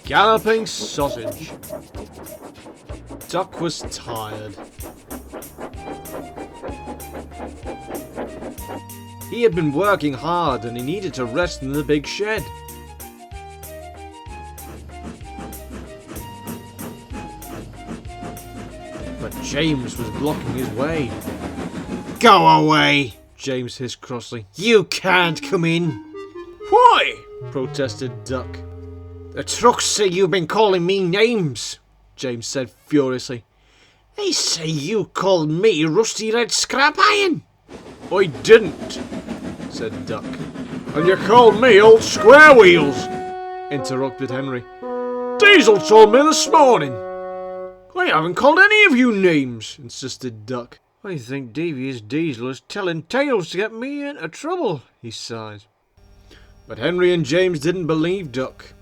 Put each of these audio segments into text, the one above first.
Galloping sausage. Duck was tired. He had been working hard and he needed to rest in the big shed. But James was blocking his way. "Go away!" James hissed crossly. "You can't come in." "Why?" protested Duck. "The trucks say you've been calling me names," James said furiously. "They say you called me Rusty Red Scrap Iron." "I didn't," said Duck. "And you called me Old Square Wheels," interrupted Henry. "Diesel told me this morning." "I haven't called any of you names," insisted Duck. "I think Devious Diesel is telling tales to get me into trouble," he sighed. But Henry and James didn't believe Duck.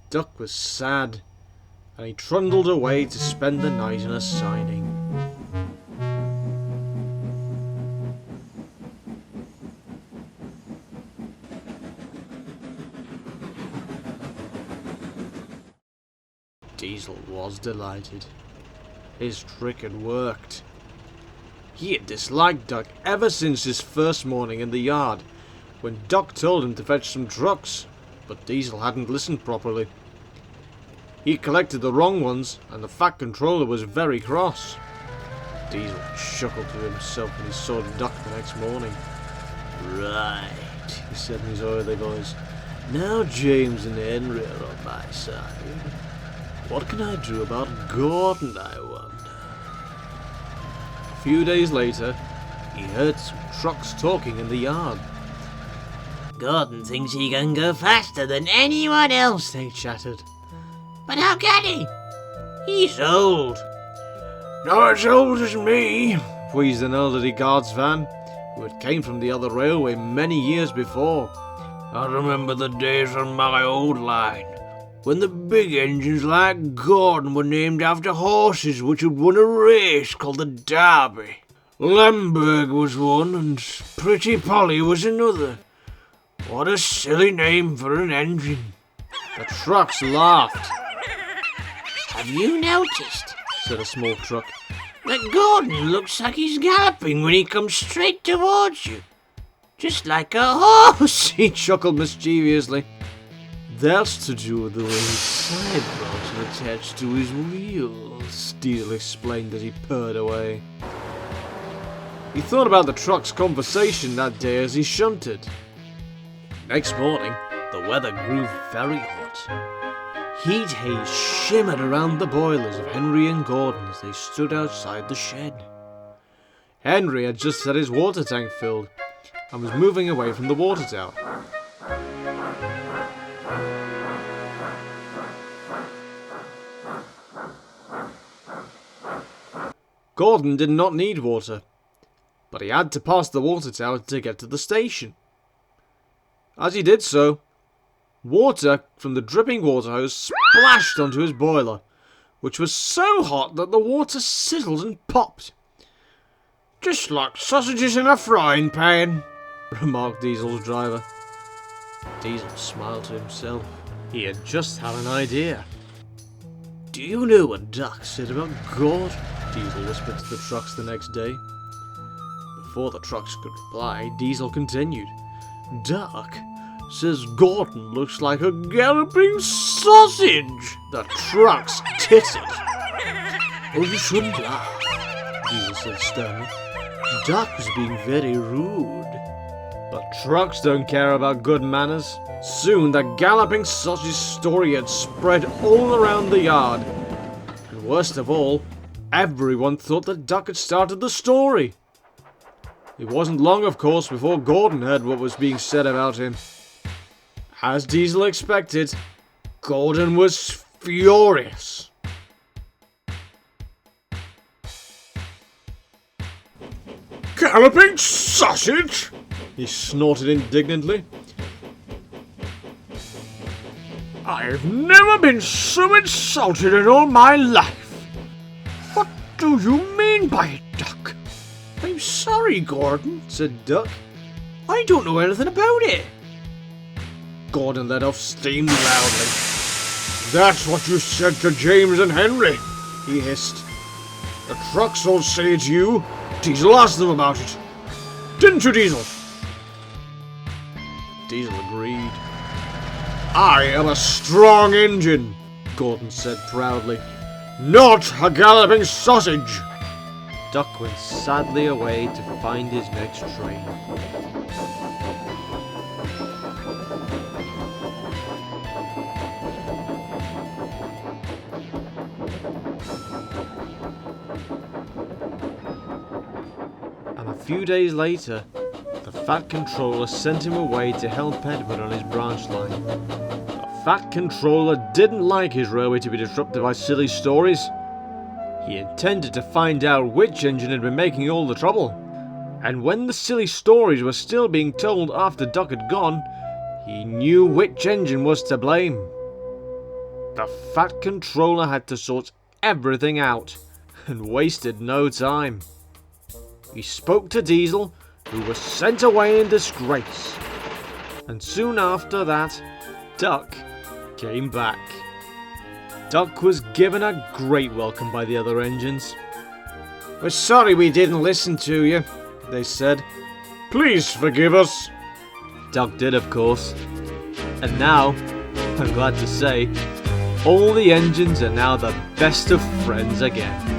Duck was sad, and he trundled away to spend the night in a siding. Diesel was delighted. His trick had worked. He had disliked Duck ever since his first morning in the yard, when Duck told him to fetch some trucks, but Diesel hadn't listened properly. He collected the wrong ones, and the Fat Controller was very cross. Diesel chuckled to himself when he saw Duck the next morning. "Right," he said in his oily voice. "Now James and Henry are on my side. What can I do about Gordon, I wonder?" A few days later, he heard some trucks talking in the yard. "Gordon thinks he can go faster than anyone else," they chattered. "But how can he? He's old." "Not as old as me," wheezed an elderly guardsman, who had came from the other railway many years before. "I remember the days on my old line, when the big engines like Gordon were named after horses which had won a race called the Derby. Lemberg was one, and Pretty Polly was another. What a silly name for an engine." The trucks laughed. "Have you noticed," said a small truck, "that Gordon looks like he's galloping when he comes straight towards you? Just like a horse," he chuckled mischievously. "That's to do with the way his side rods are attached to his wheels," Diesel explained as he purred away. He thought about the truck's conversation that day as he shunted. Next morning, the weather grew very hot. Heat haze shimmered around the boilers of Henry and Gordon as they stood outside the shed. Henry had just had his water tank filled and was moving away from the water tower. Gordon did not need water, but he had to pass the water tower to get to the station. As he did so, water from the dripping water hose splashed onto his boiler, which was so hot that the water sizzled and popped. "Just like sausages in a frying pan," remarked Diesel's driver. Diesel smiled to himself. He had just had an idea. "Do you know what Duck said about God?" Diesel whispered to the trucks the next day. Before the trucks could reply, Diesel continued. "Duck says Gordon looks like a galloping sausage." The trucks tittered. "Oh, you shouldn't laugh," Diesel said sternly. "Duck was being very rude." But trucks don't care about good manners. Soon the galloping sausage story had spread all around the yard. And worst of all, everyone thought that Duck had started the story. It wasn't long, of course, before Gordon heard what was being said about him. As Diesel expected, Gordon was furious. "Galloping sausage!" he snorted indignantly. "I've never been so insulted in all my life. What do you mean by it, Duck?" "I'm sorry, Gordon," said Duck. "I don't know anything about it." Gordon let off steam loudly. That's what you said to James and Henry, he hissed. The trucks all say it's you. Diesel asked them about it. Didn't you, Diesel? Diesel agreed. I am a strong engine, Gordon said proudly. Not a galloping sausage. Duck went sadly away to find his next train. And a few days later, the Fat Controller sent him away to help Edward on his branch line. The Fat Controller didn't like his railway to be disrupted by silly stories. He intended to find out which engine had been making all the trouble. And when the silly stories were still being told after Duck had gone, he knew which engine was to blame. The Fat Controller had to sort everything out, and wasted no time. He spoke to Diesel, who was sent away in disgrace. And soon after that, Duck came back. Duck was given a great welcome by the other engines. We're sorry we didn't listen to you, they said. Please forgive us. Duck did, of course. And now, I'm glad to say, all the engines are now the best of friends again.